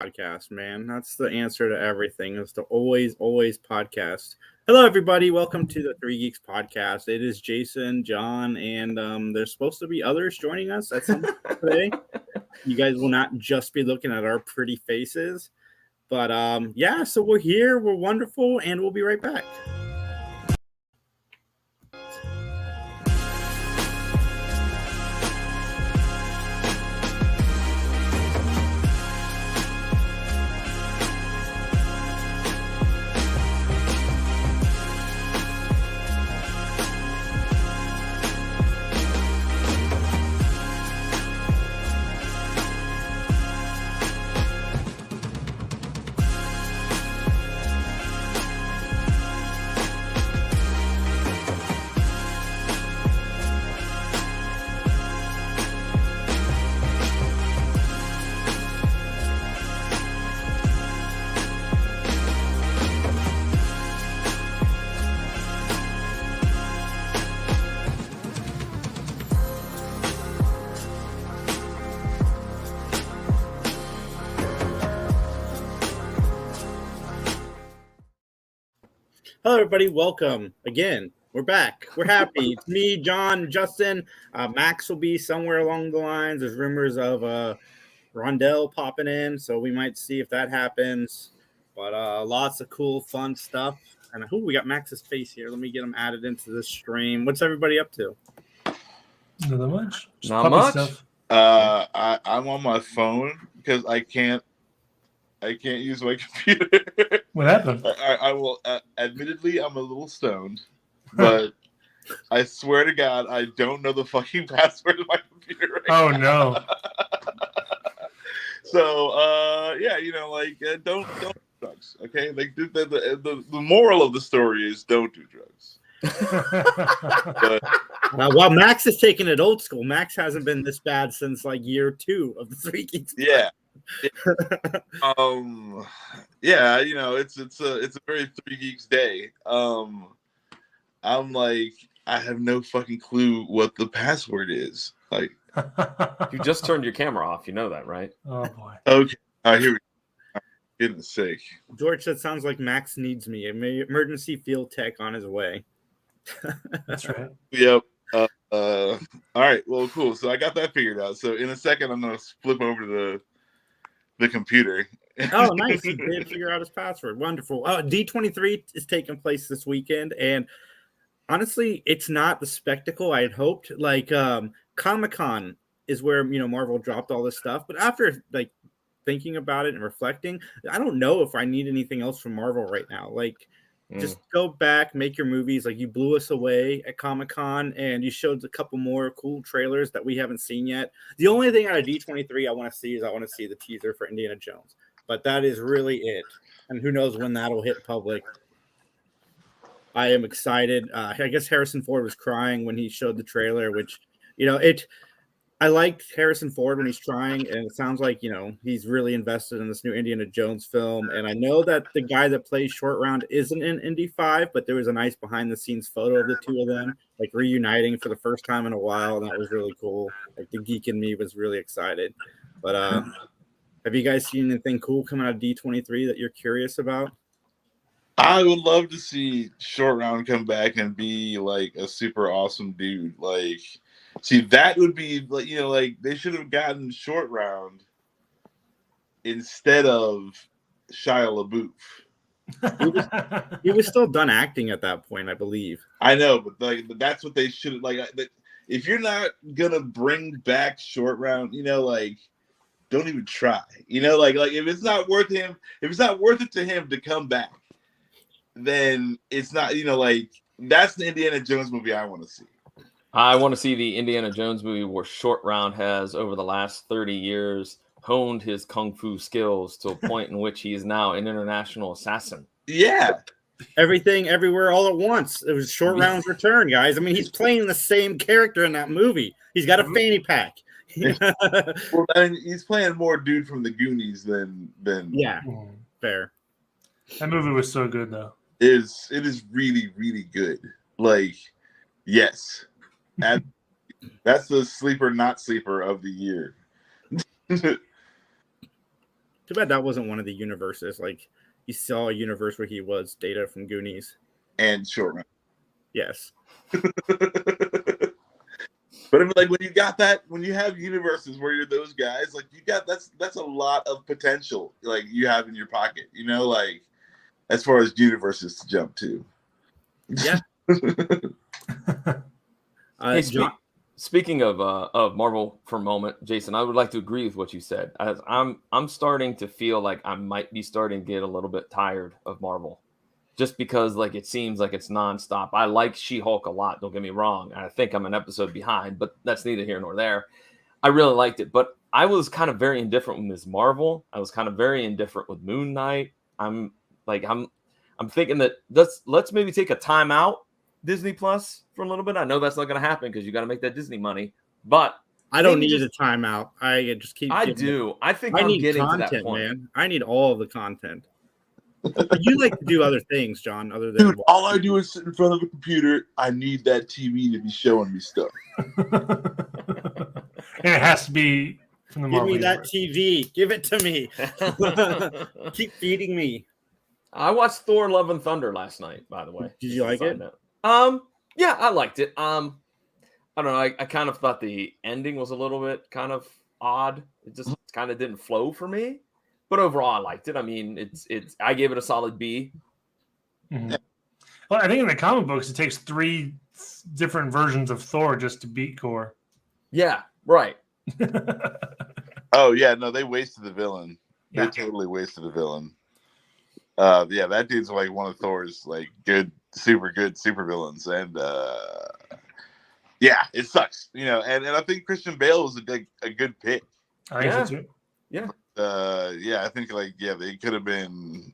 podcast, man. That's the answer to everything. Is to always podcast. Hello, everybody. Welcome to the Three Geeks podcast. It is Jason, John, and there's supposed to be others joining us at some point today. You guys will not just be looking at our pretty faces, but yeah. So we're here. We're wonderful, and we'll be right back. Hello, everybody. Welcome again. We're back. We're happy. It's me, John, Justin. Max will be somewhere along the lines. There's rumors of Rondell popping in, so we might see if that happens. But lots of cool, fun stuff. And we got Max's face here. Let me get him added into the stream. What's everybody up to? Not much. Just Not much. Stuff. I'm on my phone because I can't use my computer. What happened? I will. Admittedly, I'm a little stoned, but I swear to God, I don't know the fucking password of my computer. Right Oh now. no! So, yeah, don't do drugs. Okay, like the moral of the story is don't do drugs. But, While Max is taking it old school, Max hasn't been this bad since like year 2 of the Three Geeks. yeah. Yeah, it's a very Three Geeks day. I'm like, I have no fucking clue what the password is. Like, You just turned your camera off. You know that, right? Oh boy! okay, here we go. I'm getting sick. George, that sounds like Max needs me. Emergency field tech on his way. That's right. Yep. All right. Well, cool. So I got that figured out. So in a second, I'm gonna flip over to the computer. Oh, nice. He did figure out his password. Wonderful. D23 is taking place this weekend, and honestly, it's not the spectacle I had hoped. Like Comic-Con is where Marvel dropped all this stuff, but after like thinking about it and reflecting, I don't know if I need anything else from Marvel right now. Like, just go back, make your movies. Like, you blew us away at Comic-Con, and you showed a couple more cool trailers that we haven't seen yet. The only thing out of D23 I want to see is the teaser for Indiana Jones. But that is really it. And who knows when that'll hit public. I am excited. I guess Harrison Ford was crying when he showed the trailer, which, I liked Harrison Ford when he's trying, and it sounds like, he's really invested in this new Indiana Jones film. And I know that the guy that plays Short Round isn't in Indy 5, but there was a nice behind-the-scenes photo of the two of them, like, reuniting for the first time in a while, and that was really cool. Like, the geek in me was really excited. But have you guys seen anything cool coming out of D23 that you're curious about? I would love to see Short Round come back and be like a super awesome dude. Like, see, that would be like, they should have gotten Short Round instead of Shia LaBeouf. He was still done acting at that point, I believe. I know, but that's what they should like. If you're not gonna bring back Short Round, don't even try. Like if it's not worth it to him to come back, then it's not. That's the Indiana Jones movie I want to see. I want to see the Indiana Jones movie where Short Round has, over the last 30 years, honed his kung fu skills to a point in which he is now an international assassin. Yeah. Everything, everywhere, all at once. It was Short Round's return, guys. I mean, he's playing the same character in that movie. He's got a fanny pack. Well, I mean, he's playing more dude from the Goonies than yeah, fair. That movie was so good, though. It is really, really good. Like, yes. That's the sleeper, not sleeper of the year. Too bad that wasn't one of the universes. Like you saw a universe where he was Data from Goonies. And short round. Yes. But I mean, like when you got that, when you have universes where you're those guys, like you got that's a lot of potential, like you have in your pocket, you know, like as far as universes to jump to. Yeah. Hey, speaking of Marvel for a moment, Jason, I would like to agree with what you said. As I'm starting to feel like I might be starting to get a little bit tired of Marvel. Just because like it seems like it's nonstop. I like She-Hulk a lot, don't get me wrong. I think I'm an episode behind, but that's neither here nor there. I really liked it, but I was kind of very indifferent with Ms. Marvel. I was kind of very indifferent with Moon Knight. I'm thinking that let's maybe take a time out, Disney Plus, for a little bit. I know that's not going to happen because you got to make that Disney money, but I don't need a timeout. I just keep. I do. I think I'm need getting content, to that point. man. I need all of the content. You like to do other things, John, other than Dude, all I do is sit in front of a computer. I need that TV to be showing me stuff. And it has to be from the give Marvel me that universe. TV. Give it to me. Keep feeding me. I watched Thor: Love and Thunder last night, by the way. Did you like it? Yeah, I liked it. I don't know. I kind of thought the ending was a little bit kind of odd. It just kind of didn't flow for me. But overall, I liked it. I mean, it's. I gave it a solid B. Mm-hmm. Well, I think in the comic books, it takes 3 different versions of Thor just to beat Kor. Yeah, right. Oh yeah, no, they wasted the villain. Yeah. They totally wasted the villain. Yeah, that dude's like one of Thor's like good super villains, and yeah, it sucks, you know. And I think Christian Bale was a good pick. I think so too. Yeah. Yeah, I think they could have been.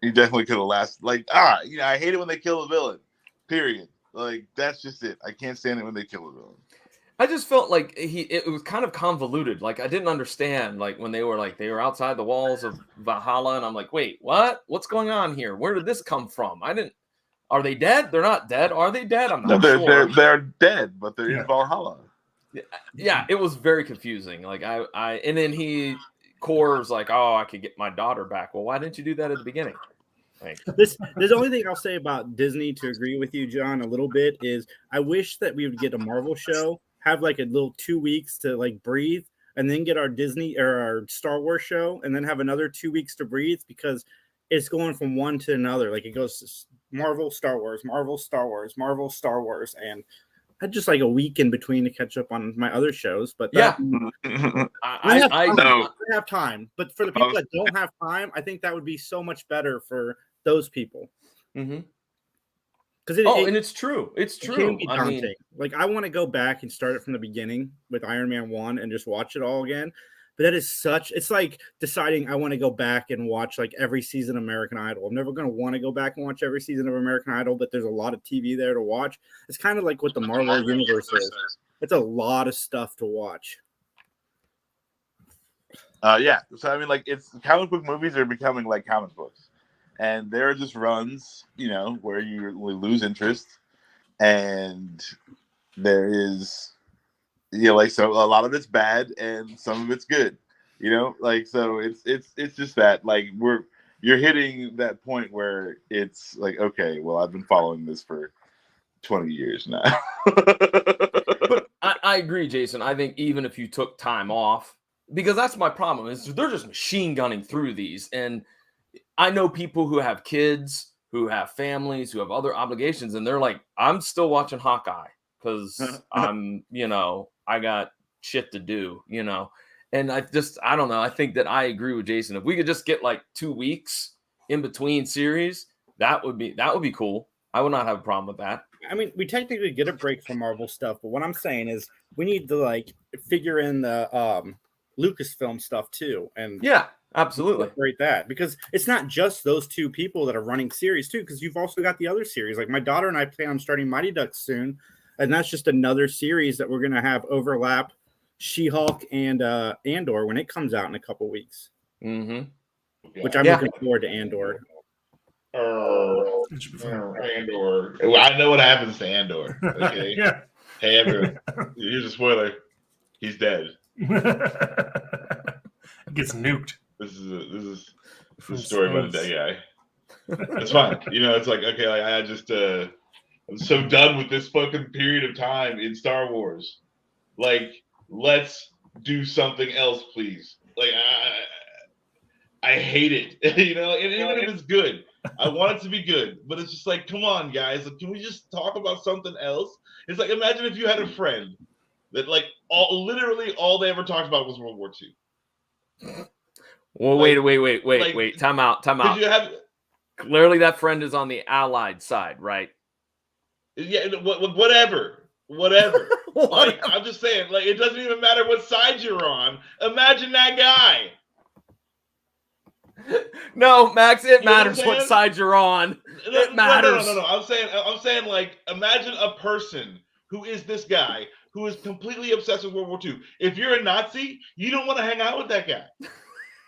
He definitely could have lasted. Like you know, I hate it when they kill a villain. Period. Like that's just it. I can't stand it when they kill a villain. I just felt like it was kind of convoluted. Like I didn't understand. Like when they were outside the walls of Valhalla, and I'm like, wait, what? What's going on here? Where did this come from? Are they dead? They're not dead. Are they dead? I'm not sure. They're dead, but they're in Valhalla. Yeah, it was very confusing. Like and then Kor's like, oh, I could get my daughter back. Well, why didn't you do that at the beginning? Like, the only thing I'll say about Disney, to agree with you, John, a little bit, is I wish that we would get a Marvel show, have like a little 2 weeks to like breathe, and then get our Disney or our Star Wars show, and then have another 2 weeks to breathe, because it's going from one to another. Like it goes to Marvel, Star Wars, Marvel, Star Wars, Marvel, Star Wars, and I had just like a week in between to catch up on my other shows. But yeah, I have time. But for the people that don't have time, I think that would be so much better for those people. Mm-hmm. And it's true. It's true. It can be daunting. Like I want to go back and start it from the beginning with Iron Man 1 and just watch it all again. But that is it's like deciding I want to go back and watch like every season of American Idol. I'm never going to want to go back and watch every season of American Idol, but there's a lot of TV there to watch. It's kind of like what the Marvel universe is. It's a lot of stuff to watch. Yeah. So I mean, like comic book movies are becoming like comic books, and there are just runs, you know, where you lose interest, and there is. Yeah, like so a lot of it's bad and some of it's good, you know, like so it's just that like you're hitting that point where it's like, okay, well, I've been following this for 20 years now. But I agree, Jason. I think even if you took time off, because that's my problem, is they're just machine gunning through these. And I know people who have kids, who have families, who have other obligations, and they're like, I'm still watching Hawkeye because I'm, you know, I got shit to do, you know. And I don't know. I think that I agree with Jason. If we could just get like 2 weeks in between series, that would be cool. I would not have a problem with that. I mean, we technically get a break from Marvel stuff, but what I'm saying is we need to like figure in the Lucasfilm stuff too. And yeah, absolutely. Separate that, because it's not just those 2 people that are running series too, because you've also got the other series. Like my daughter and I plan on starting Mighty Ducks soon. And that's just another series that we're going to have overlap She-Hulk and Andor when it comes out in a couple weeks. Mm-hmm. Which I'm looking forward to Andor. Andor. I know what happens to Andor. Okay. Yeah. Hey, everyone. Here's a spoiler. He's dead. Gets nuked. This is From the story about a space. dead guy. It's fine. It's like, okay, like I just I'm so done with this fucking period of time in Star Wars. Like, let's do something else, please. Like, I hate it. And even if it's good, I want it to be good. But it's just like, come on, guys. Like, can we just talk about something else? It's like, imagine if you had a friend that, like, literally all they ever talked about was World War II. Well, Like- wait. Time out. Did you have? Clearly, that friend is on the Allied side, right? Yeah, whatever. Like, I'm just saying, like, it doesn't even matter what side you're on. Imagine that guy. No, Max, it You know what I'm matters what saying? side you're on. It matters. No. I'm saying, like, imagine a person who is this guy who is completely obsessed with World War II. If you're a Nazi, you don't want to hang out with that guy.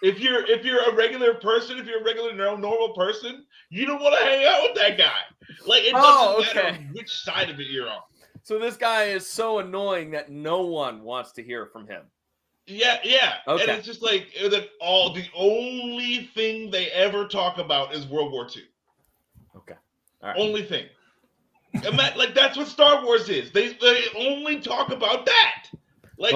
If you're a regular person, if you're a regular normal person, you don't want to hang out with that guy. Like, it doesn't matter which side of it you're on. So this guy is so annoying that no one wants to hear from him. Yeah. Okay. And it's just like the only thing they ever talk about is World War II. Okay. All right. Only thing. Like, that's what Star Wars is. They only talk about that. Like,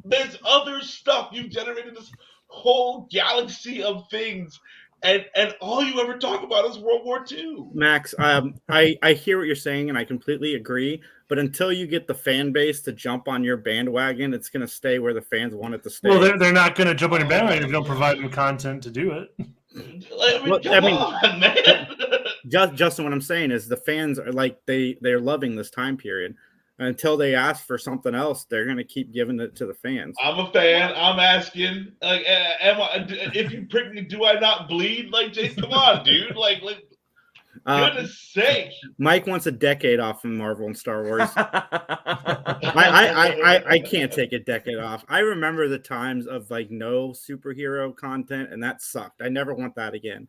there's other stuff. You've generated this whole galaxy of things, and all you ever talk about is World War II. Max, I hear what you're saying, and I completely agree. But until you get the fan base to jump on your bandwagon, it's going to stay where the fans want it to stay. Well, they're not going to jump on your bandwagon if you don't provide them content to do it. Come on, man. Justin, what I'm saying is the fans are like they're loving this time period. Until they ask for something else, they're going to keep giving it to the fans. I'm a fan. I'm asking, like, if you prick me, do I not bleed? Like, Jason, come on, dude. Like, goodness sake. Mike wants a decade off from Marvel and Star Wars. I can't take a decade off. I remember the times of like no superhero content, and that sucked. I never want that again.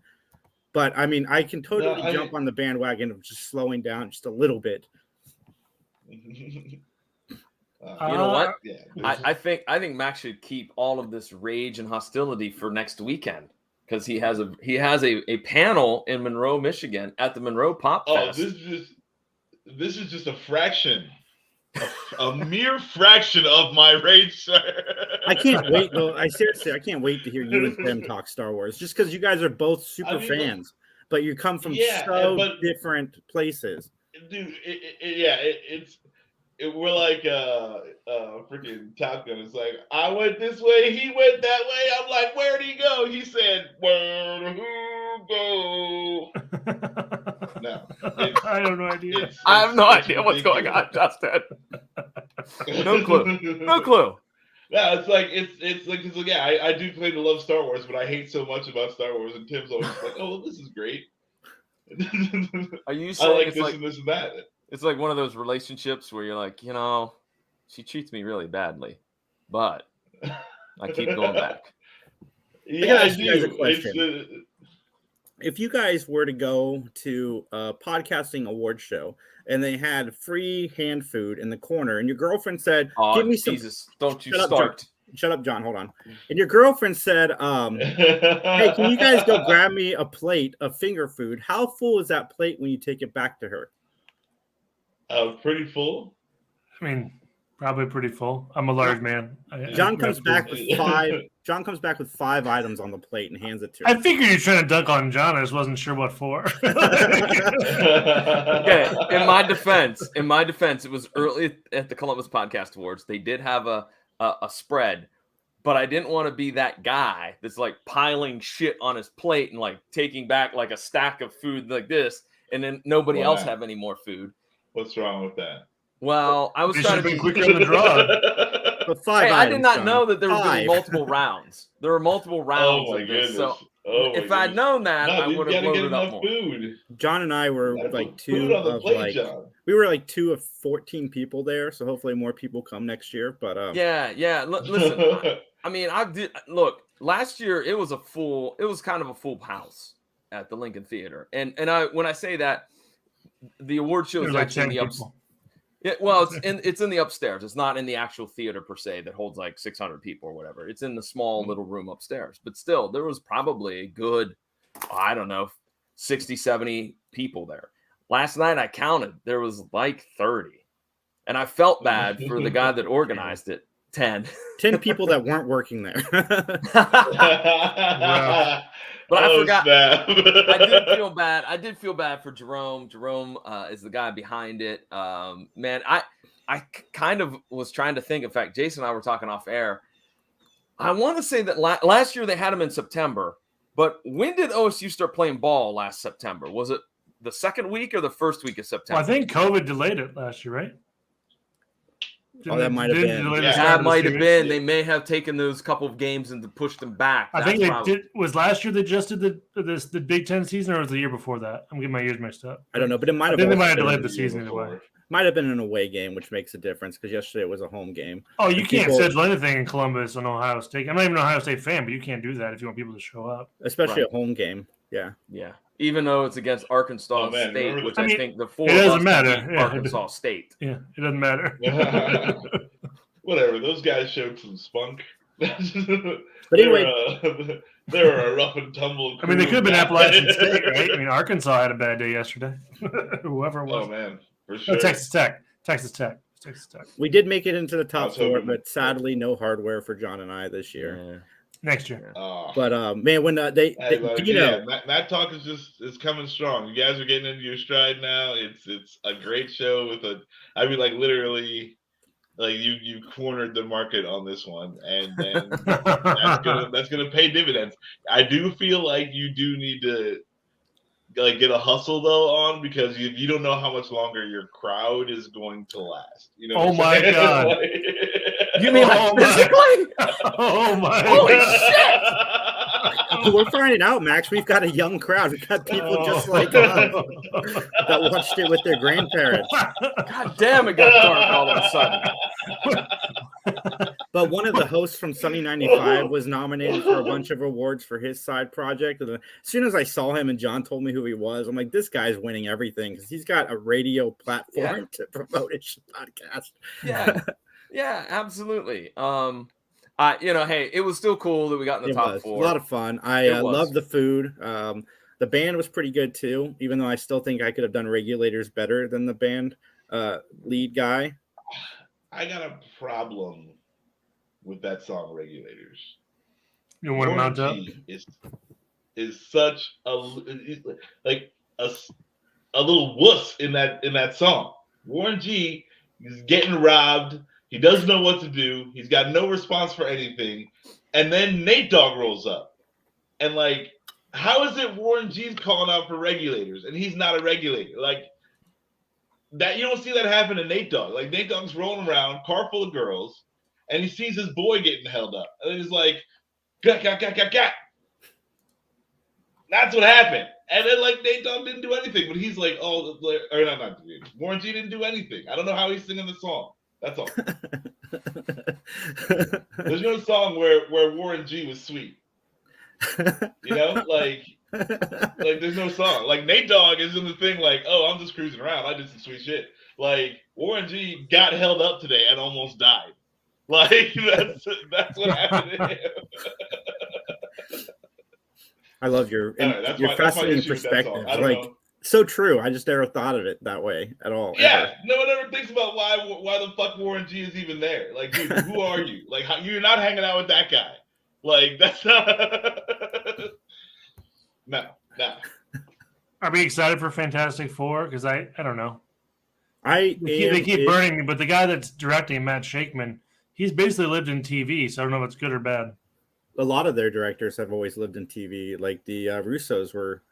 But I mean, I can totally jump on the bandwagon of just slowing down just a little bit. You know what? Yeah, I think Max should keep all of this rage and hostility for next weekend because he has a panel in Monroe, Michigan at the Monroe Pop Fest. This is just a fraction, a mere fraction of my rage, sir. I can't wait though. I can't wait to hear you and Tim talk Star Wars, just because you guys are both super fans, but you come from different places. Dude, we're like freaking Top Gun. It's like, I went this way, he went that way. I'm like, where'd he go? He said, where'd who go? No, I have no idea. I have no idea what's going on, Justin. No clue. No clue. Yeah, it's like I do claim to love Star Wars, but I hate so much about Star Wars. And Tim's always like, oh, well, this is great. Are you saying I like it's this like and this and that? it's like one of those relationships where you're like, she treats me really badly, but I keep going back. Yeah, I ask you guys a do. question. If you guys were to go to a podcasting award show and they had free hand food in the corner, and your girlfriend said, Oh, "Give me some." Jesus! Don't you Shut up, start. Shut up, John. Hold on. And your girlfriend said, "Hey, can you guys go grab me a plate of finger food?" How full is that plate when you take it back to her? Pretty full. I mean, probably pretty full. I'm a large man. John comes back with five. John comes back with 5 items on the plate and hands it to her. I figured you're trying to dunk on John. I just wasn't sure what for. Okay, in my defense, it was early at the Columbus Podcast Awards. They did have a spread, but I didn't want to be that guy that's like piling shit on his plate and like taking back like a stack of food like this, and then nobody else have any more food. What's wrong with that? Well, I was You trying should to have been quicker on the draw. But 5 Hey, items, I did not John. know that there was going to be 5. multiple rounds. There were multiple rounds. Oh my of this, goodness! so if my I'd known that, I dude, would have you gotta loaded get up enough more. food. John and I were Gotta like put 2 food on the of plate, like John. we were like 2 of 14 people there, so hopefully more people come next year. But Yeah. Listen, I mean, I did look last year. It was kind of a full house at the Lincoln Theater, and when I say that, the award show is There's like actually 10 in the people. Yeah, well, it's in the upstairs. It's not in the actual theater per se that holds like 600 people or whatever. It's in the small little room upstairs. But still, there was probably a good, I don't know, 60, 70 people there. Last night I counted, there was like 30. And I felt bad for the guy that organized it. 10 people that weren't working there. But I forgot. I did feel bad. I did feel bad for Jerome. Jerome is the guy behind it. Man, I kind of was trying to think. In fact, Jason and I were talking off air. I want to say that last year they had him in September. But when did OSU start playing ball last September? Was it the second week or the first week of September? Well, I think COVID delayed it last year, right? That might have been. That might have been. They may have taken those couple of games and pushed them back. I think they did. Was last year they just did the Big Ten season, or was the year before that? I'm getting my years mixed up. I don't know, but it might have. They might have delayed the season in a way. Might have been an away game, which makes a difference because yesterday it was a home game. Oh, you can't schedule anything in Columbus on Ohio State. I'm not even an Ohio State fan, but you can't do that if you want people to show up, especially a home game. Yeah. Even though it's against Arkansas State, which I think the four it doesn't matter. Arkansas State. Yeah, it doesn't matter. Whatever. Those guys showed some spunk. But anyway, they're a rough and tumble. I mean, they could have been Appalachian State, right? I mean, Arkansas had a bad day yesterday. Whoever it was. Oh man, for sure. No, Texas Tech. We did make it into the top four, but sadly, no hardware for John and I this year. Yeah. Next year. But man, when Matt Talk is coming strong. You guys are getting into your stride now. It's a great show with literally. Like you cornered the market on this one, and that's gonna pay dividends. I do feel like you do need to get a hustle though on, because you don't know how much longer your crowd is going to last. You know? Oh my god! You mean physically? Oh my! Holy shit! We're finding out, Max. We've got a young crowd. We've got people just like that watched it with their grandparents. God damn, it got dark all of a sudden. But one of the hosts from Sunny 95 was nominated for a bunch of awards for his side project. And as soon as I saw him and John told me who he was, I'm like, this guy's winning everything because he's got a radio platform to promote his podcast. Yeah, absolutely. Hey, it was still cool that we got in the top four. A lot of fun. I love the food. The band was pretty good too, even though I still think I could have done Regulators better than the band lead guy. I got a problem with that song, Regulators. You want to mount up? Is such a little wuss in that song. Warren G is getting robbed. He doesn't know what to do. He's got no response for anything. And then Nate Dogg rolls up. And how is it Warren G's calling out for Regulators and he's not a regulator? That you don't see that happen to Nate Dogg. Nate Dogg's rolling around, car full of girls, and he sees his boy getting held up. And he's like, got. That's what happened. And then Nate Dogg didn't do anything, but he's like, Warren G didn't do anything. I don't know how he's singing the song. That's all. There's no song where Warren G was sweet. You know, there's no song. Nate Dogg is in the thing I'm just cruising around. I did some sweet shit. Warren G got held up today and almost died. That's what happened to him. I love your fascinating perspective. So true. I just never thought of it that way at all. Yeah, ever. no one ever thinks about why the fuck Warren G is even there. Dude, who are you? You're not hanging out with that guy. That's not. No. Are we excited for Fantastic Four? Because I don't know. They keep burning me, but the guy that's directing, Matt Shakeman, he's basically lived in TV, so I don't know if it's good or bad. A lot of their directors have always lived in TV. The Russos were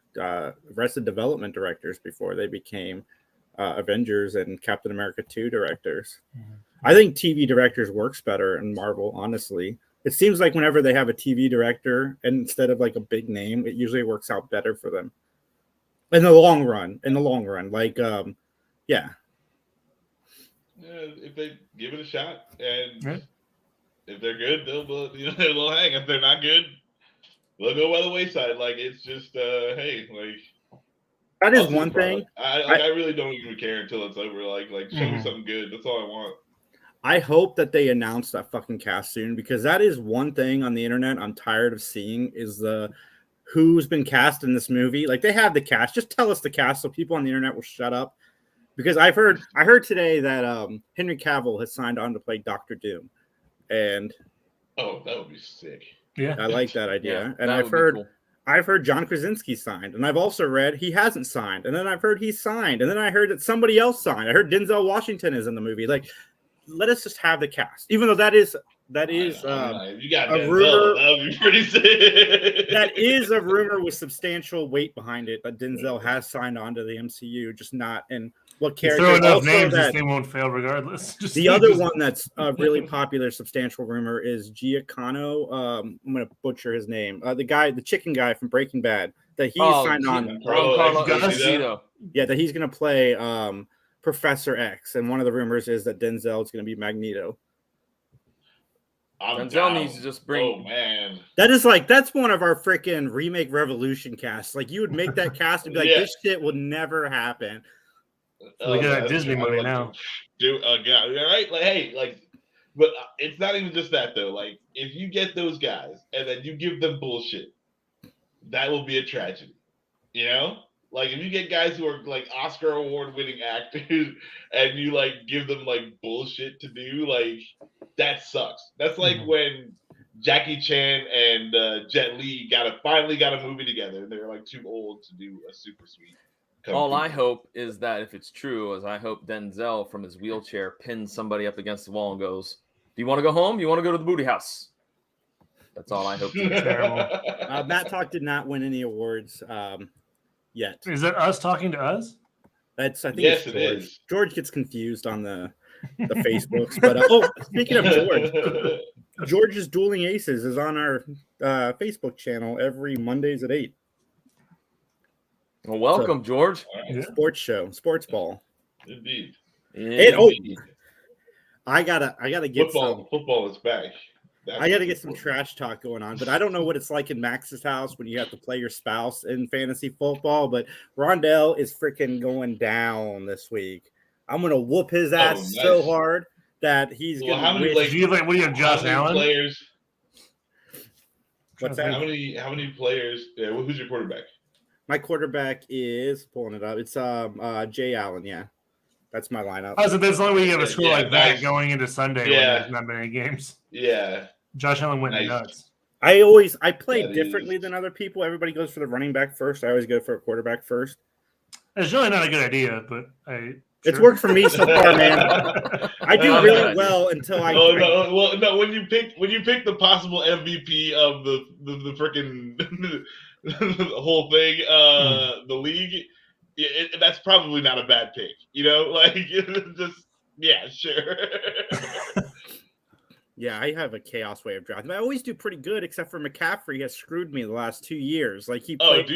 Arrested Development directors before they became Avengers and Captain America 2 directors. Mm-hmm. I think TV directors works better in Marvel, honestly. It seems like whenever they have a TV director and instead of a big name, it usually works out better for them in the long run. Yeah, if they give it a shot and if they're good, they'll hang. If they're not good, they'll go by the wayside. It's just hey, That is I'll see one the product. thing. I really don't even care until it's over. Like show me something good. That's all I want. I hope that they announce that fucking cast soon, because that is one thing on the internet I'm tired of seeing is the who's been cast in this movie. Like, they have the cast. Just tell us the cast so people on the internet will shut up. Because I heard today that Henry Cavill has signed on to play Doctor Doom. And Oh, that would be sick. Yeah. I like that idea. Yeah, and that I've would be heard cool. I've heard John Krasinski signed, and I've also read he hasn't signed, and then I've heard he's signed, and then I heard that somebody else signed. I heard Denzel Washington is in the movie. Like, let us just have the cast, even though that is You got a Denzel. rumor. That would be pretty sick. That is a rumor with substantial weight behind it that Denzel has signed on to the MCU, just not in what You character. throw enough Also, names, this that thing won't fail regardless. the other one that's a really popular, substantial rumor is Giacomo. I'm going to butcher his name. The chicken guy from Breaking Bad. That he's signed on. Carlo Esposito. Yeah, that he's going to play Professor X, and one of the rumors is that Denzel is going to be Magneto. Denzel needs to just bring. Oh man, That's one of our freaking remake Revolution casts. Like, you would make that cast and be like, this shit will never happen. Look at that Disney money now. Yeah, right? Like, hey, but it's not even just that though. Like, if you get those guys and then you give them bullshit, that will be a tragedy. You know, like if you get guys who are like Oscar award-winning actors and you like give them like bullshit to do, like that sucks. That's like when Jackie Chan and Jet Li finally got a movie together, and they're like too old to do a super sweet. All I hope is that if it's true, is I hope Denzel from his wheelchair pins somebody up against the wall and goes, "Do you want to go home? You want to go to the booty house?" That's all I hope. Terrible. Matt Talk did not win any awards yet. Is that us talking to us? I think Yes, it's it George. is. George gets confused on the Facebooks. But speaking of George, George's Dueling Aces is on our Facebook channel every Mondays at 8. Well, welcome, George. Yeah. Sports show, sports ball. Indeed. I gotta get Football is back. I got to get some trash talk going on, but I don't know what it's like in Max's house when you have to play your spouse in fantasy football. But Rondell is freaking going down this week. I'm gonna whoop his ass so hard that he's gonna. What do you have, Josh Allen? Players? What's that? How many players? Yeah, who's your quarterback? My quarterback is pulling it up. It's Jay Allen. Yeah, that's my lineup. Oh, so there's only way you have a score like that nice. going into Sunday when there's not many games. Yeah. Josh Allen went nuts. I play differently than other people. Everybody goes for the running back first. I always go for a quarterback first. It's really not a good idea, but it's worked for me so far, man. I do really well until I. No. When you pick the possible MVP of the freaking the whole thing, the league, that's probably not a bad pick. You know, like just sure. Yeah, I have a chaos way of drafting. I always do pretty good, except for McCaffrey has screwed me the last 2 years. Like he played.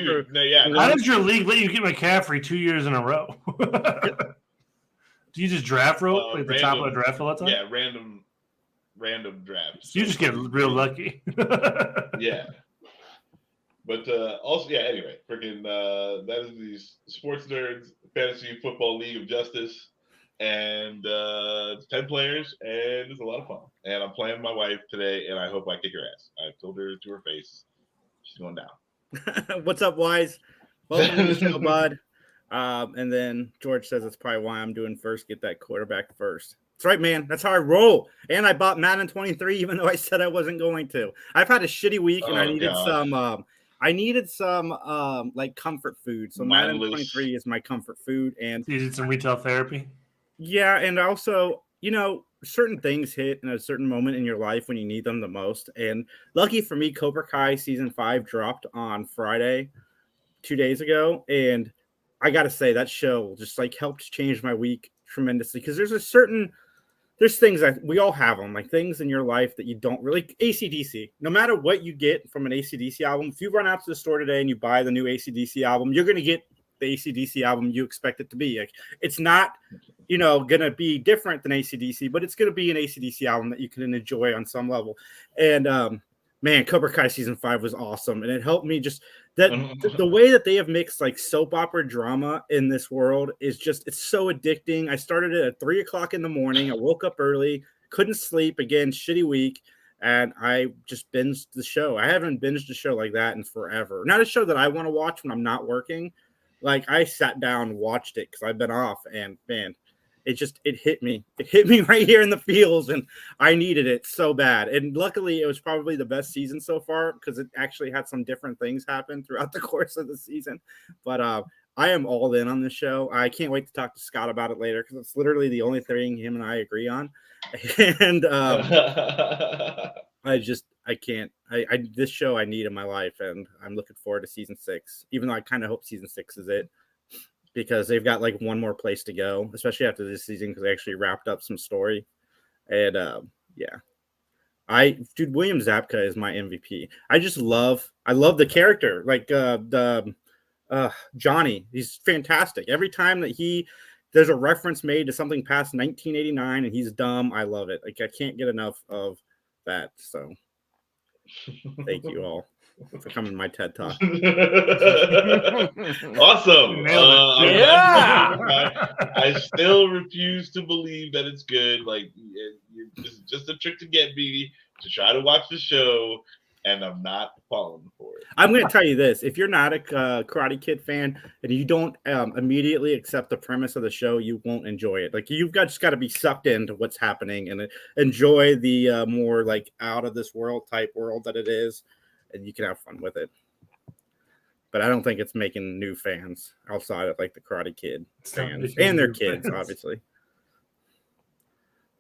How does your league let you get McCaffrey 2 years in a row? Do you just draft roll at the top of the draft all the time? Yeah, random drafts. So you just get real lucky. Yeah. But also, anyway, freaking that is the Sports Nerds Fantasy Football League of Justice. And it's 10 players, and it's a lot of fun. And I'm playing my wife today, and I hope I kick her ass. I told her to her face. She's going down. What's up, Wise? Welcome to the show, bud. And then George says that's probably why I'm doing first. Get that quarterback first. That's right, man. That's how I roll. And I bought Madden 23, even though I said I wasn't going to. I've had a shitty week, and I needed some like comfort food. So Madden 23 is my comfort food. And you did some retail therapy. Yeah, and also, certain things hit in a certain moment in your life when you need them the most. And lucky for me, Cobra Kai Season 5 dropped on Friday 2 days ago. And I got to say, that show just helped change my week tremendously. Because there's things that we all have them, like things in your life that you don't really, AC/DC. No matter what you get from an AC/DC album, if you run out to the store today and you buy the new AC/DC album, you're going to get the AC/DC album you expect it to be. Like, it's not, going to be different than AC/DC, but it's going to be an AC/DC album that you can enjoy on some level. And Man, Cobra Kai season 5 was awesome, and it helped me just that the way that they have mixed like soap opera drama in this world is just it's so addicting. I started it at 3:00 in the morning. I woke up early, couldn't sleep again, shitty week, and I just binged the show. I haven't binged a show like that in forever. Not a show that I want to watch when I'm not working. Like I sat down and watched it because I've been off, and man, it hit me. It hit me right here in the feels, and I needed it so bad. And luckily, it was probably the best season so far because it actually had some different things happen throughout the course of the season. But I am all in on this show. I can't wait to talk to Scott about it later because it's literally the only thing him and I agree on. And I can't. This show I need in my life, and I'm looking forward to season 6. Even though I kind of hope season 6 is it. Because they've got like one more place to go, especially after this season, because they actually wrapped up some story. And dude, William Zabka is my MVP. I love the character, like Johnny. He's fantastic. Every time that there's a reference made to something past 1989 and he's dumb, I love it. Like I can't get enough of that. So thank you all for coming to my TED Talk. Awesome. Yeah. I still refuse to believe that it's good. Like, this is just a trick to get me to try to watch the show, and I'm not falling for it. I'm going to tell you this. If you're not a Karate Kid fan and you don't immediately accept the premise of the show, you won't enjoy it. Like, you've just got to be sucked into what's happening and enjoy the more, like, out of this world type world that it is. And you can have fun with it. But I don't think it's making new fans outside of like the Karate Kid fans and their kids, obviously.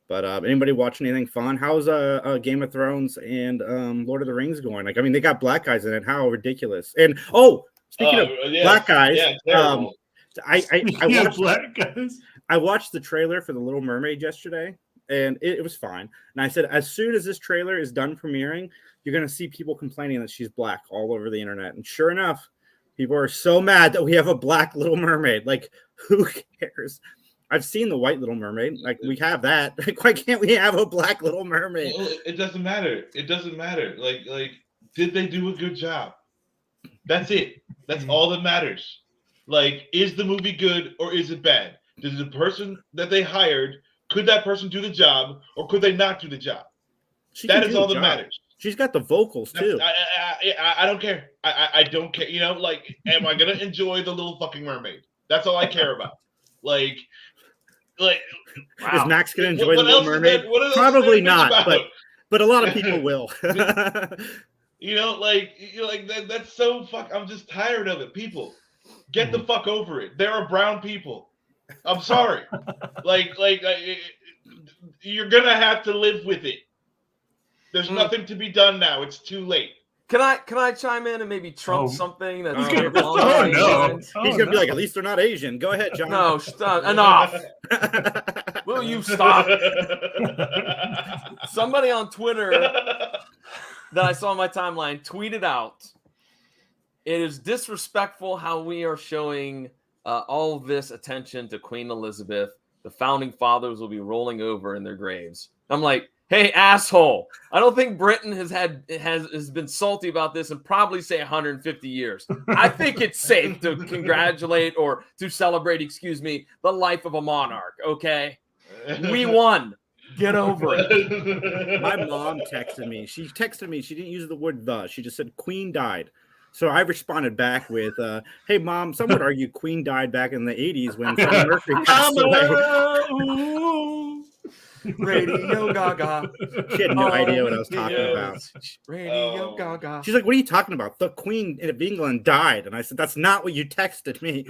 But anybody watch anything fun? How's Game of Thrones and Lord of the Rings going? Like, I mean, they got black guys in it. How ridiculous! And speaking of black guys, I watched black guys. I watched the trailer for the Little Mermaid yesterday, and it was fine. And I said, as soon as this trailer is done premiering, you're going to see people complaining that she's black all over the internet. And sure enough, people are so mad that we have a black Little Mermaid. Like, who cares? I've seen the white Little Mermaid. Like, we have that. Like, why can't we have a black Little Mermaid? It doesn't matter. It doesn't matter. Like, did they do a good job? That's it. That's all that matters. Like, is the movie good or is it bad? Did the person that they hired, could that person do the job or could they not do the job? That is all that matters. She's got the vocals too. I don't care. I don't care. You know, like, am I gonna enjoy the little fucking mermaid? That's all I care about. Like, wow. Is Max gonna enjoy the Little Mermaid? Probably not, but a lot of people will. You know, that's so fuck. I'm just tired of it. People, get the fuck over it. There are brown people. I'm sorry. You're gonna have to live with it. There's nothing to be done now. It's too late. Can I chime in and maybe trump something that's He's gonna be like, at least they're not Asian. Go ahead, John. No, stop. Enough. Will you stop? Somebody on Twitter that I saw on my timeline tweeted out, it is disrespectful how we are showing all this attention to Queen Elizabeth. The founding fathers will be rolling over in their graves. I'm like, hey, asshole! I don't think Britain has been salty about this in probably say 150 years. I think it's safe to congratulate or to celebrate, the life of a monarch. Okay, we won. Get over it. My mom texted me. She didn't use the word "the." She just said "Queen died." So I responded back with, "Hey, Mom, some would argue Queen died back in the 80s when Freddie Mercury passed away." Radio Gaga. She had no idea what I was talking about. Radio Gaga. She's like, "What are you talking about? The Queen of England died." And I said, "That's not what you texted me."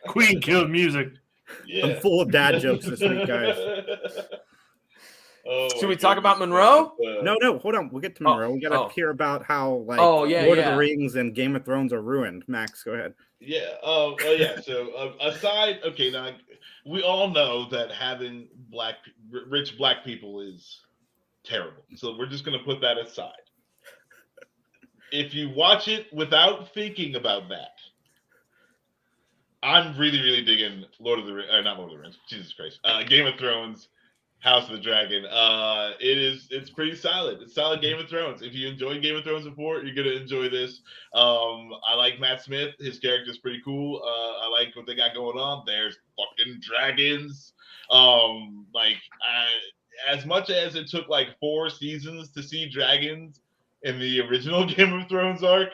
Queen killed music. Yeah. I'm full of dad jokes this week, guys. Should we talk about Monroe? No, hold on. We'll get to Monroe. We got to hear about how Lord of the Rings and Game of Thrones are ruined. Max, go ahead. Yeah. So aside, okay, now we all know that having rich black people is terrible. So we're just gonna put that aside. If you watch it without thinking about that, I'm really, really digging not Lord of the Rings. Jesus Christ, Game of Thrones. House of the Dragon. It's pretty solid. It's solid Game of Thrones. If you enjoyed Game of Thrones before, you're gonna enjoy this. I like Matt Smith. His character is pretty cool. I like what they got going on. There's fucking dragons. As much as it took like 4 seasons to see dragons in the original Game of Thrones arc,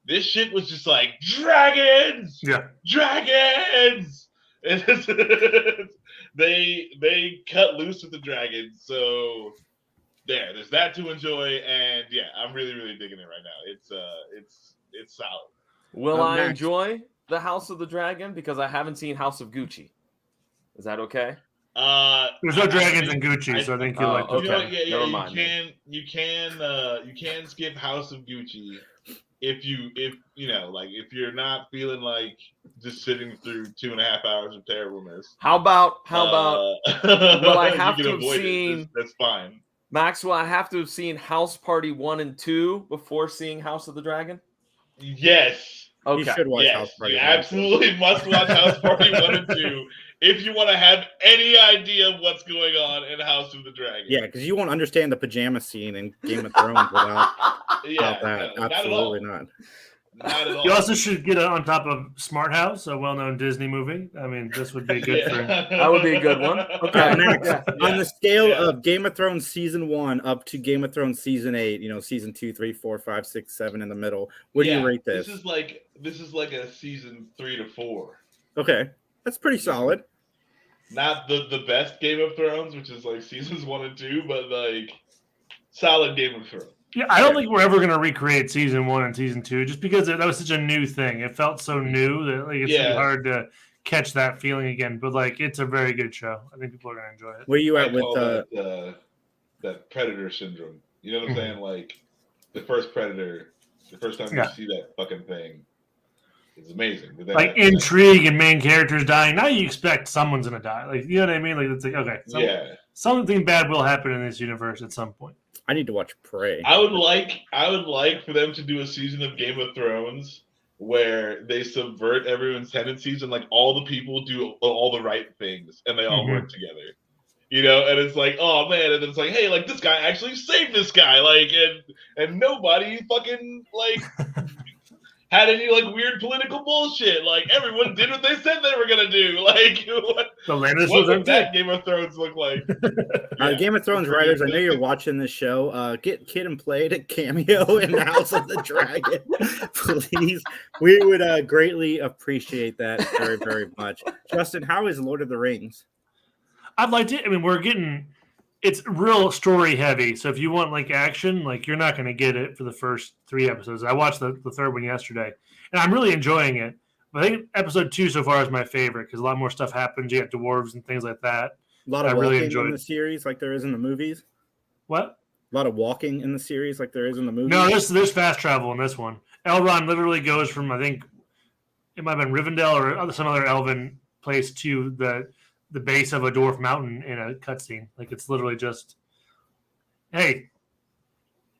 this shit was just like dragons. Yeah, dragons. They cut loose with the dragons, so there's that to enjoy, and yeah, I'm really digging it right now. It's solid. Will I Max. enjoy the House of the Dragon because I haven't seen House of Gucci? Is that okay? there's no dragons in Gucci, so I think you'll like. okay. You know, Never mind, you can skip House of Gucci if you're not feeling like just sitting through 2.5 hours of terribleness. How about will I have you to can have avoid seen it. That's fine. Max? Will I have to have seen House Party 1 and 2 before seeing House of the Dragon? Yes. Okay. You should watch House Yes, Party. you 1 and 2. absolutely must watch House Party 1 and 2 if you want to have any idea of what's going on in House of the Dragon. Yeah, because you won't understand the pajama scene in Game of Thrones without that. No, Absolutely not. Not at all. You also should get on top of Smart House, a well-known Disney movie. I mean, this would be good for. That would be a good one. Okay. Max, Yeah. on the scale of Game of Thrones season 1 up to Game of Thrones season 8, season 2, 3, 4, 5, 6, 7 in the middle, what do you rate this? This is like a season 3 to 4. Okay, that's pretty solid. Not the best Game of Thrones, which is like seasons 1 and 2, but like solid Game of Thrones. Yeah, I don't think we're ever going to recreate season 1 and season 2, just because that was such a new thing. It felt so new that it's really hard to catch that feeling again. But like, it's a very good show. I think people are going to enjoy it. Where you at I with call that Predator syndrome? You know what I'm saying? Like the first Predator, the first time you see that fucking thing, it's amazing. But then like intrigue and main characters dying. Now you expect someone's going to die. Like, you know what I mean? Like, it's like, okay, something bad will happen in this universe at some point. I need to watch Prey. I would like for them to do a season of Game of Thrones where they subvert everyone's tendencies and like all the people do all the right things and they all work together. And it's like, oh man, and then it's like, hey, like this guy actually saved this guy, like, and nobody fucking like had any like weird political bullshit. Like everyone did what they said they were gonna do. Like what would that Game of Thrones look like? Game of Thrones writers, I know you're watching this show. Get Kid and Play to cameo in the House of the Dragon, please. We would greatly appreciate that very, very much. Justin, how is Lord of the Rings? I'd like to. I mean, it's real story heavy. So if you want like action, like you're not going to get it for the first 3 episodes. I watched the third one yesterday, and I'm really enjoying it. But I think episode 2 so far is my favorite because a lot more stuff happens. You have dwarves and things like that. A lot of I walking really enjoyed in the series, like there is in the movies. What? A lot of walking in the series, like there is in the movies. No, there's fast travel in this one. Elrond literally goes from, I think it might have been Rivendell or some other elven place to the base of a dwarf mountain in a cutscene. Like it's literally just, hey,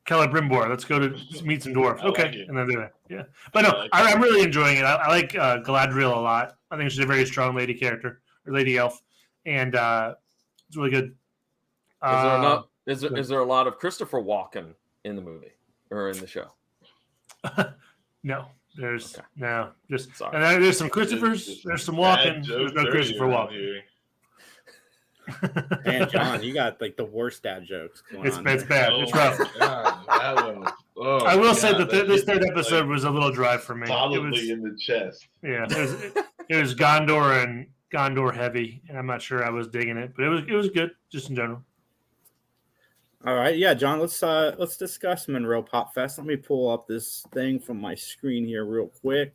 Celebrimbor, let's go to meet some dwarves. Okay, like and then do that. Yeah, but no, I'm really enjoying it. I like Galadriel a lot. I think she's a very strong lady character or lady elf, and it's really good. Is there a lot of Christopher Walken in the movie or in the show? No. There's just sorry. And there's some Christophers, there's some Walken, there's no Christopher Walken. Man, John, you got like the worst dad jokes going on. It's bad. It's rough. I will say that this third episode was a little dry for me. Solidly in the chest. Yeah, it was Gondor and Gondor heavy, and I'm not sure I was digging it, but it was good just in general. All right, yeah, John, let's discuss Monroe Pop Fest. Let me pull up this thing from my screen here real quick.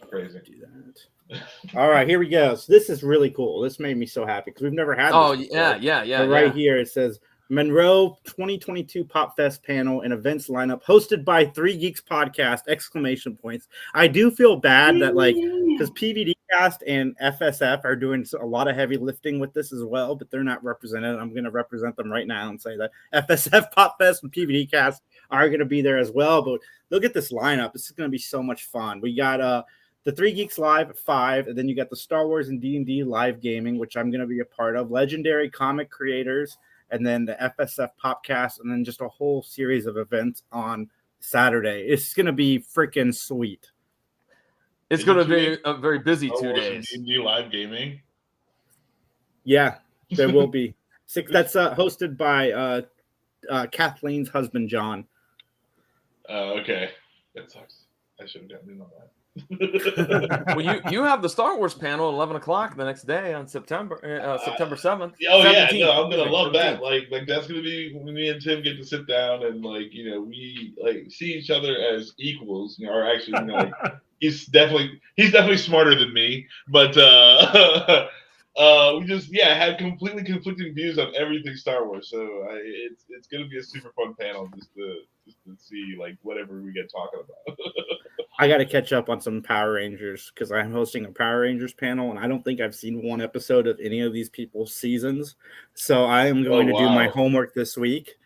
Crazy. Do that. All right, here we go. So this is really cool. This made me so happy because we've never had this before. Yeah. So right here it says Monroe 2022 Pop Fest panel and events lineup hosted by 3 Geeks podcast ! I do feel bad that because PVD Cast and FSF are doing a lot of heavy lifting with this as well, but they're not represented. I'm going to represent them right now and say that FSF Pop Fest and PVD Cast are going to be there as well. But look at this lineup. This is going to be so much fun. We got the 3 Geeks Live at 5, and then you got the Star Wars and D&D live gaming, which I'm going to be a part of, Legendary Comic Creators, and then the FSF Popcast, and then just a whole series of events on Saturday. It's going to be freaking sweet. It's going to be a very busy 2 days. D&D live gaming. Yeah, there will be. That's hosted by Kathleen's husband, John. Oh, okay. That sucks. I should have gotten in on that. Well, you have the Star Wars panel at 11 o'clock the next day on September 7th. Oh 17th. yeah, no, I'm gonna love 17th. that. Like that's gonna be when me and Tim get to sit down and we see each other as equals. Or actually, like he's definitely smarter than me, but we just have completely conflicting views on everything Star Wars. So it's gonna be a super fun panel just to see like whatever we get talking about. I got to catch up on some Power Rangers because I'm hosting a Power Rangers panel, and I don't think I've seen one episode of any of these people's seasons. So I am going to do my homework this week.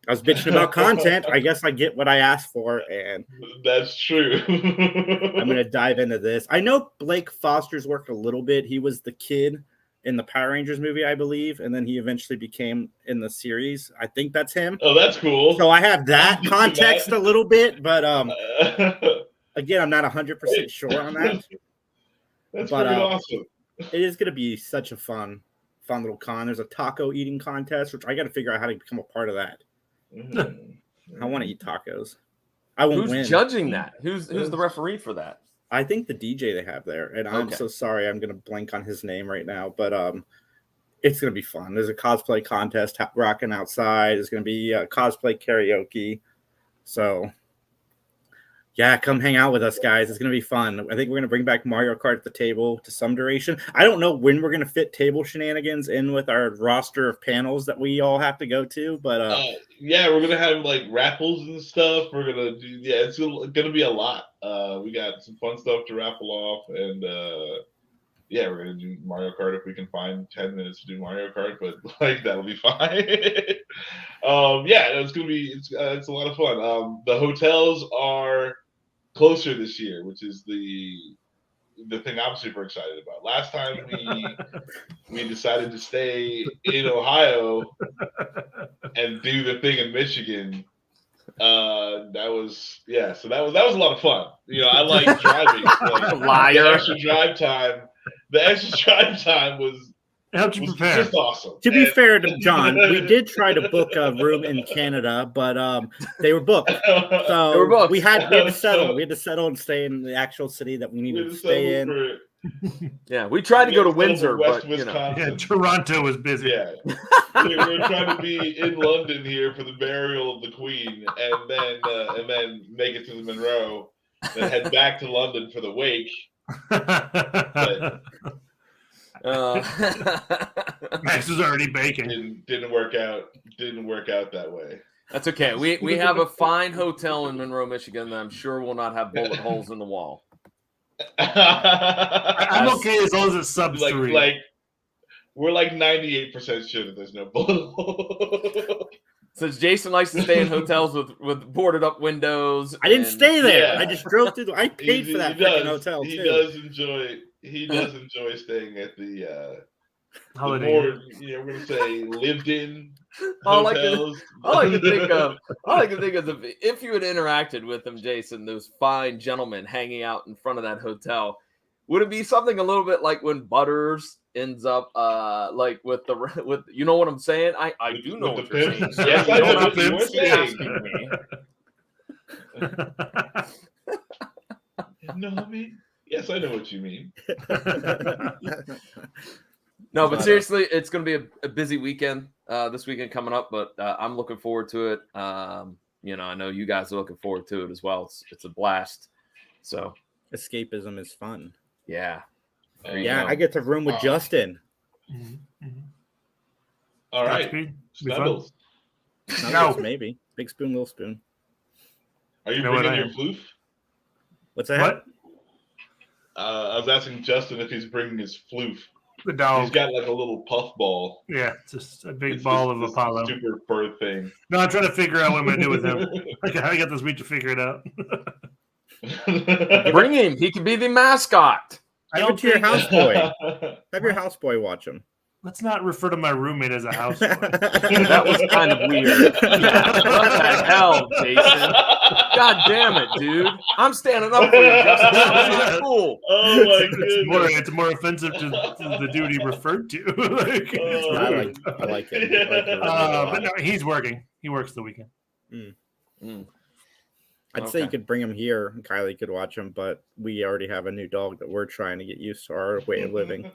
I was bitching about content. I guess I get what I asked for, and that's true. I'm going to dive into this. I know Blake Foster's worked a little bit. He was the kid in the Power Rangers movie, I believe, and then he eventually became in the series. I think that's him. Oh, that's cool. So I have that context a little bit, but again, I'm not 100% sure on that. That's pretty awesome. It is going to be such a fun little con. There's a taco eating contest, which I got to figure out how to become a part of that. I want to eat tacos. I won't win. Who's judging that? Who's the referee for that? I think the DJ they have there, and I'm so sorry, I'm going to blank on his name right now, but it's going to be fun. There's a cosplay contest rocking outside. There's going to be cosplay karaoke. So, yeah, come hang out with us, guys. It's going to be fun. I think we're going to bring back Mario Kart at the table to some duration. I don't know when we're going to fit table shenanigans in with our roster of panels that we all have to go to, but we're going to have like raffles and stuff. We're going to do it's going to be a lot. We got some fun stuff to raffle off, and we're going to do Mario Kart if we can find 10 minutes to do Mario Kart, but like that'll be fine. It's going to be it's a lot of fun. The hotels are closer this year, which is the thing I'm super excited about. Last time we decided to stay in Ohio and do the thing in Michigan. That was a lot of fun. I like driving. Liar. The extra drive time was just awesome. To be fair to John, we did try to book a room in Canada, but they were booked. So we had to settle. We had to settle and stay in the actual city that we needed to stay in. Yeah, we tried to go to Windsor, West but Wisconsin. Toronto was busy. Yeah, we were trying to be in London here for the burial of the Queen, and then make it to the Monroe, then head back to London for the wake. But, Max was already baking. Didn't work out that way. That's okay. We have a fine hotel in Monroe, Michigan that I'm sure will not have bullet holes in the wall. I'm okay as long as it's sub 3. Like we're like 98% sure that there's no bullet hole. Since Jason likes to stay in hotels with boarded up windows. I didn't stay there. I just drove through. I paid for that freaking hotel He too. does enjoy staying at the Holiday. more, we're gonna say lived in All I hotels. can think of if you had interacted with them, Jason, those fine gentlemen hanging out in front of that hotel, would it be something a little bit like when Butters ends up like with you know what I'm saying? I do know what you're saying. Yes, I know what you're saying. No, I mean, yes, I know what you mean. No, but seriously, it's going to be a busy weekend this weekend coming up, but I'm looking forward to it. I know you guys are looking forward to it as well. It's a blast. So Escapism is fun. Yeah. Yeah, I get to room with Justin. Mm-hmm. All right. Snuggles. No. Maybe. Big spoon, little spoon. Are you bringing your floof? What's that? What? I was asking Justin if he's bringing his floof. The dog. He's got like a little puff ball. Yeah, just a big ball of Apollo. Super fur thing. No, I'm trying to figure out what I'm going to do with him. I got this week to figure it out. Bring him. He can be the mascot. I Give it don't to your think. houseboy. Have your houseboy watch him. Let's not refer to my roommate as a houseboy. That was kind of weird. Yeah, what the hell, Jason? God damn it, dude. I'm standing up for you, Justin. That was not cool. Oh my goodness. It's more offensive to the dude he referred to. Like, it's Oh, I rude. like it. I like it really a lot. But no, he's working. He works the weekend. I'd say you could bring him here. And Kylie could watch him, but we already have a new dog that we're trying to get used to our way of living.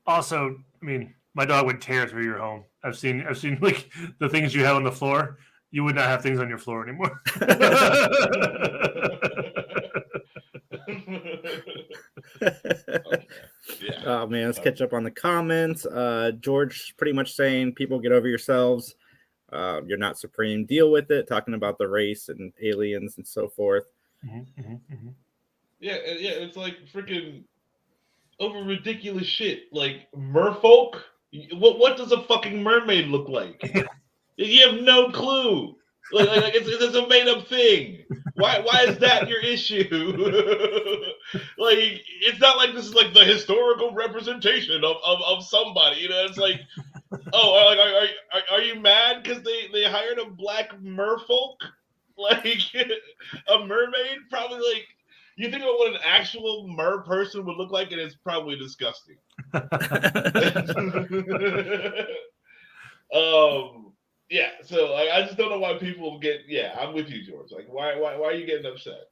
Also, I mean, my dog would tear through your home. I've seen like the things you have on the floor. You would not have things on your floor anymore. Yeah. Oh man, let's catch up on the comments. George pretty much saying people get over yourselves. You're not supreme. Deal with it. Talking about the race and aliens and so forth. Yeah, it's like freaking over ridiculous shit. Like merfolk. What does a fucking mermaid look like? You have no clue. Like it's a made up thing. Why is that your issue? Like it's not like this is like the historical representation of somebody. You know, it's like, oh, are you mad because they hired a black merfolk? Like a mermaid? Probably like you think about what an actual mer person would look like, and it's probably disgusting. Yeah, so like, I just don't know why people get. Yeah, I'm with you, George. Like, why are you getting upset?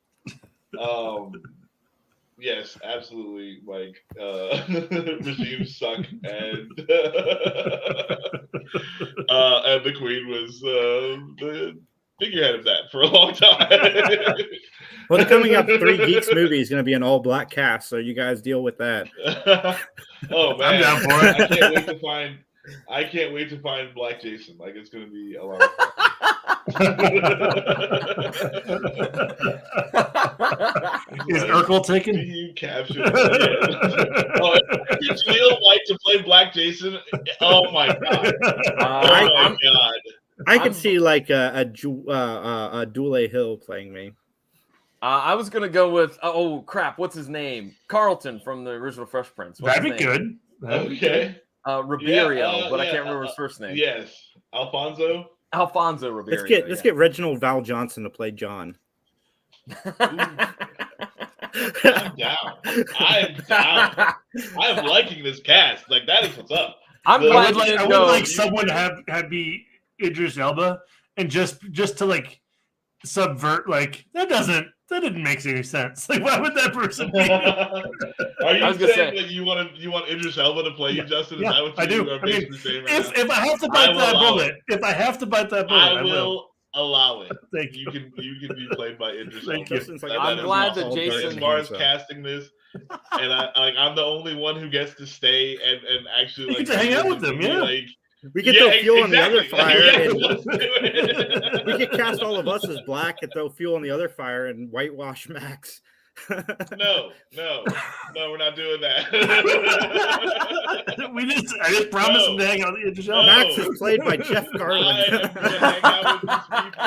Yes, absolutely. Like, regimes suck, and the Queen was the figurehead of that for a long time. Well, the coming up 3 Geeks movie is going to be an all black cast, so you guys deal with that. Oh man, I'm down for it. I can't wait to find Black Jason. Like it's gonna be a lot of fun. Is Urkel taken? You captured it. Oh, it's Leo White to play Black Jason. Oh my god. Oh my god. I could see like a Dule Hill playing me. I was gonna go with oh crap, what's his name? Carlton from the original Fresh Prince. What's That'd his be name? good. Okay. Ribeiro, but I can't remember his first name. Yes, Alfonso Ribeiro. Let's get Reginald Val Johnson to play John. I'm down. I'm liking this cast. Like that is what's up. I'm I glad would like someone to have be Idris Elba and just to like subvert like that didn't make any sense. Like why would that person be? Are you saying that you want Idris Elba to play you, Justin? Is that what I do. are basically saying right now? If I have to bite that bullet, I will allow it. Thank you. You can be played by Idris Thank Elba. you. I'm glad that Jason. As far as casting this, and I'm the only one who gets to stay and actually like get to hang out with them. Yeah. Like, we could throw fuel on the other fire. Yeah, and let's do it. we could cast all of us as black and throw fuel on the other fire and whitewash Max. No, we're not doing that. I just promised him to hang out with Idris Elba. Max is played by Jeff Garland. I am gonna hang out with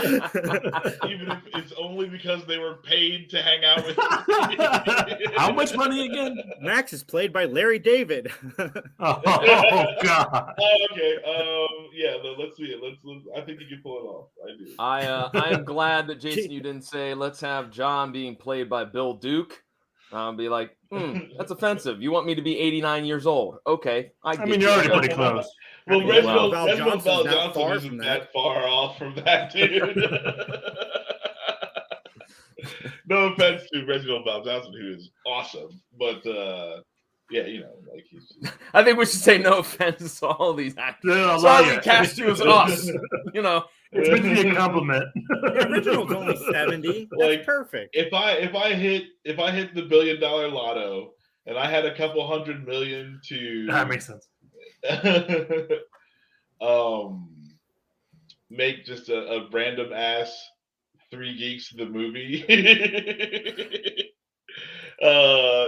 these people, even if it's only because they were paid to hang out with me. How much money again? Max is played by Larry David. Oh God. Oh, okay. Yeah. Let's see it. Let's. I think you can pull it off. I do. I am glad that Jason, you didn't say let's have John being played by Bill Duke. Be like, that's offensive. You want me to be 89 years old? Okay, I mean you're already pretty close. Well, Reginald Val Johnson's Johnson isn't that far off from that, dude. No offense to Reginald Val Johnson, who is awesome, but yeah, you know, like he's. Just... I think we should say no offense to all these actors. Sorry, we cast you as us. You know, it's meant to be a compliment. The original's only 70. That's like, perfect. If I hit the $1 billion lotto and I had a couple $100 million to that makes sense. Make just a random ass 3 Geeks the movie.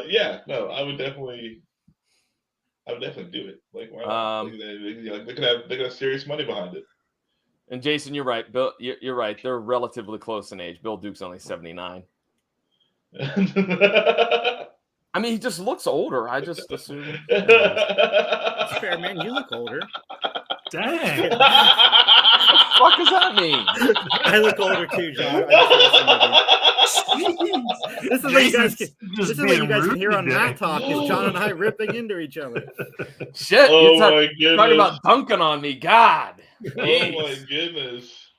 Yeah, no, I would definitely do it. Like, why not? They could have serious money behind it. And Jason, you're right. Bill, you're right. They're relatively close in age. Bill Duke's only 79. I mean, he just looks older. I just assume. It's fair, man. You look older. Dang. What the fuck does that mean? I look older too, John. This is what you guys can. This is what you guys can hear on Matt Talk. Is John and I ripping into each other? Shit! Oh you're my goodness! talking about dunking on me, God. Oh my goodness!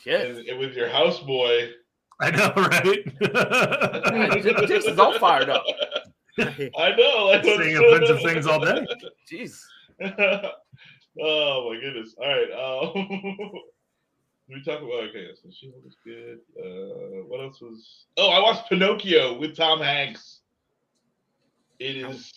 Shit! And with your houseboy. I know, right? Jason's all fired up. I know. Saying offensive things all day. Jeez. Oh my goodness! All right. We talk about so she was good. What else was? Oh, I watched Pinocchio with Tom Hanks. It is.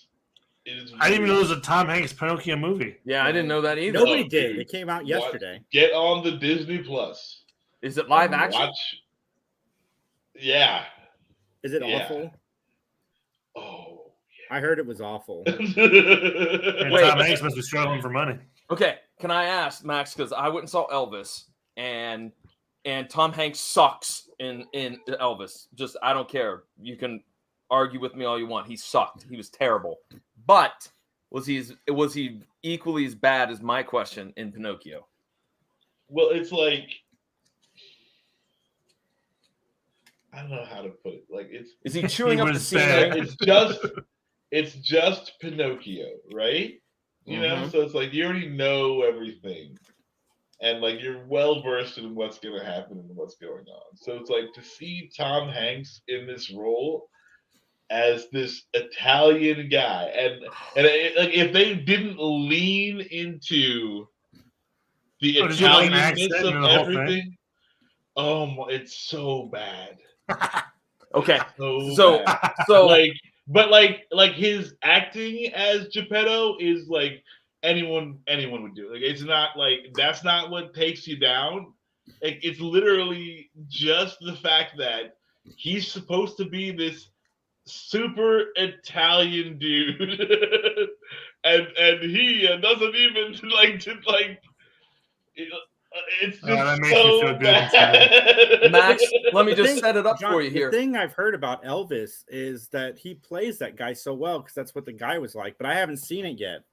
I didn't even know there was a Tom Hanks Pinocchio movie. Yeah, I didn't know that either. Nobody did. It came out yesterday. Get on the Disney Plus. Is it live action? Yeah. Is it awful? Oh, I heard it was awful. And Tom Hanks must be struggling for money. Okay, can I ask Max? Because I went and saw Elvis, and Tom Hanks sucks in Elvis. Just I don't care. You can argue with me all you want. He sucked. He was terrible. But was he equally as bad as my question in Pinocchio? Well, it's like I don't know how to put it. Like is he chewing up the bad. scenery? It's just Pinocchio, right? You know, so it's like you already know everything, and like you're well versed in what's going to happen and what's going on. So it's like to see Tom Hanks in this role as this Italian guy, and like if they didn't lean into the Italianness of everything, it's so bad. Okay, so like his acting as Geppetto is like anyone would do. Like it's not like that's not what takes you down. Like it's literally just the fact that he's supposed to be this super Italian dude, and he doesn't even it's just that makes so you feel good bad. Max, let me just set it up for you here. The thing I've heard about Elvis is that he plays that guy so well because that's what the guy was like, but I haven't seen it yet.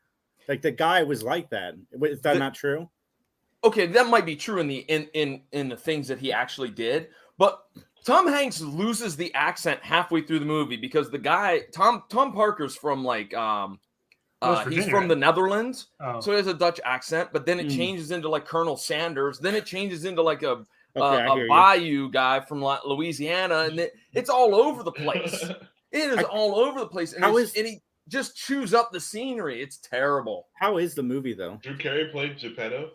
Like the guy was like that. Is that not true? Okay, that might be true in the things that he actually did, but Tom Hanks loses the accent halfway through the movie because the guy Tom Parker's from like he's from the Netherlands, so he has a Dutch accent, but then it changes into like Colonel Sanders, then it changes into like a Bayou guy from Louisiana, and it's all over the place. It is all over the place, and he just chews up the scenery. It's terrible. How is the movie though? Drew Carey played Geppetto.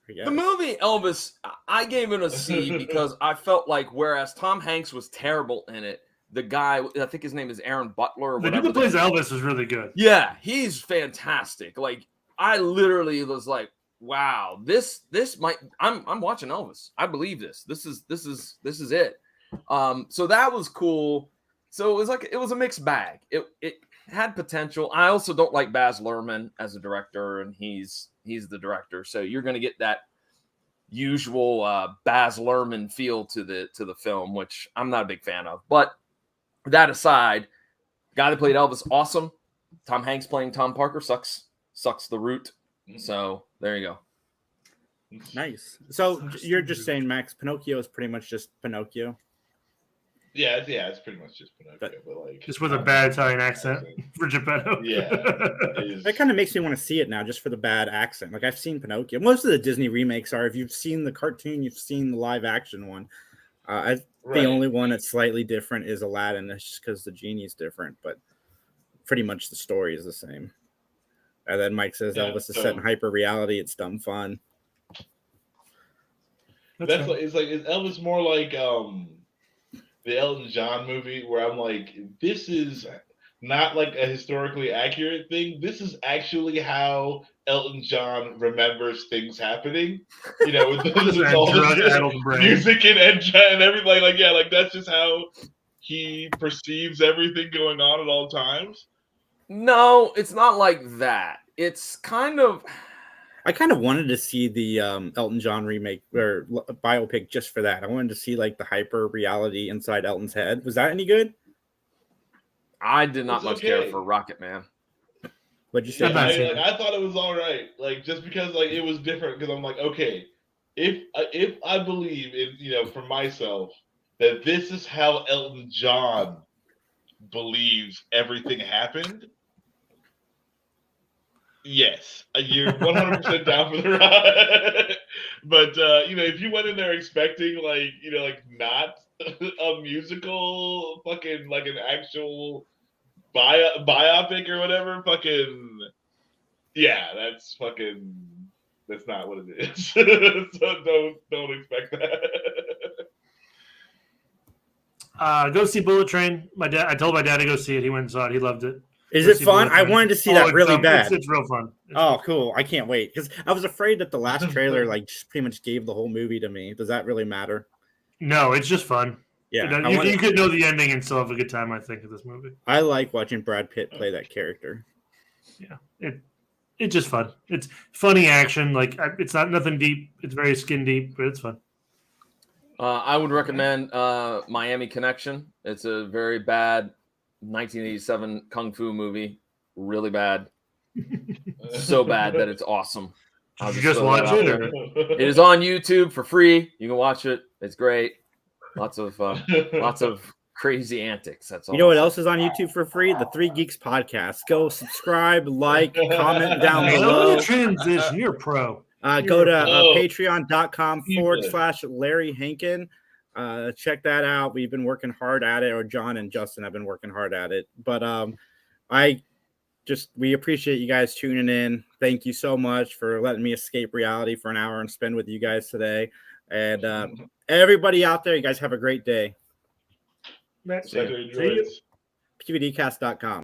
The movie Elvis, I gave it a C because I felt like whereas Tom Hanks was terrible in it, the guy, I think his name is Aaron Butler. Or the dude that plays Elvis is really good. Yeah, he's fantastic. Like I literally was like, wow, this might. I'm watching Elvis. I believe this. This is it. So that was cool. So it was a mixed bag. It had potential. I also don't like Baz Luhrmann as a director, and he's the director. So you're going to get that usual Baz Luhrmann feel to the film, which I'm not a big fan of. But that aside, the guy that played Elvis, awesome. Tom Hanks playing Tom Parker sucks the root. So there you go. Nice. So you're just saying, Max, Pinocchio is pretty much just Pinocchio. Yeah, it's pretty much just Pinocchio, but like just with a bad Italian accent for Geppetto. Yeah, that kind of makes me want to see it now, just for the bad accent. Like I've seen Pinocchio. Most of the Disney remakes are. If you've seen the cartoon, you've seen the live action one. The only one that's slightly different is Aladdin. That's just because the genie's different, but pretty much the story is the same. And then Mike says Elvis is set in hyper reality. It's dumb fun. Is Elvis more like the Elton John movie, where I'm like, this is not like a historically accurate thing. This is actually how Elton John remembers things happening. You know, with all the music and everything. Like that's just how he perceives everything going on at all times. No, it's not like that. It's kind of. I kind of wanted to see the Elton John remake or biopic just for that. I wanted to see like the hyper reality inside Elton's head. Was that any good? I did not It's much okay. care for Rocket Man. What'd you say? Yeah, I thought it was all right, like just because like it was different. Because I'm like, okay, if I believe in for myself that this is how Elton John believes everything happened, yes, you're 100% down for the ride. But if you went in there expecting like not a musical, fucking like an actual biopic or whatever, fucking yeah, that's not what it is. So don't expect that. Go see Bullet Train. I told my dad to go see it. He went and saw it. He loved it. Is Go it see fun? Bullet I Train. wanted to see that really bad. It's real fun. Oh, cool. I can't wait. Because I was afraid that the last trailer like just pretty much gave the whole movie to me. Does that really matter? No, it's just fun. Yeah. You could know the ending and still have a good time, I think, of this movie. I like watching Brad Pitt play that character. Yeah. It's just fun. It's funny action. Like it's not nothing deep. It's very skin deep, but it's fun. I would recommend Miami Connection. It's a very bad 1987 kung fu movie. Really bad. So bad that it's awesome. Did you just watch it? Or? It is on YouTube for free. You can watch it. It's great. Lots of crazy antics. That's all. You know what else is on YouTube for free? The Three Geeks podcast. Go subscribe, like, comment down below. Transition. You're a pro. Go to patreon.com/Larry Hankin. Check that out. We've been working hard at it, or John and Justin have been working hard at it. But we appreciate you guys tuning in. Thank you so much for letting me escape reality for an hour and spend with you guys today. And everybody out there, you guys have a great day. PVDcast.com.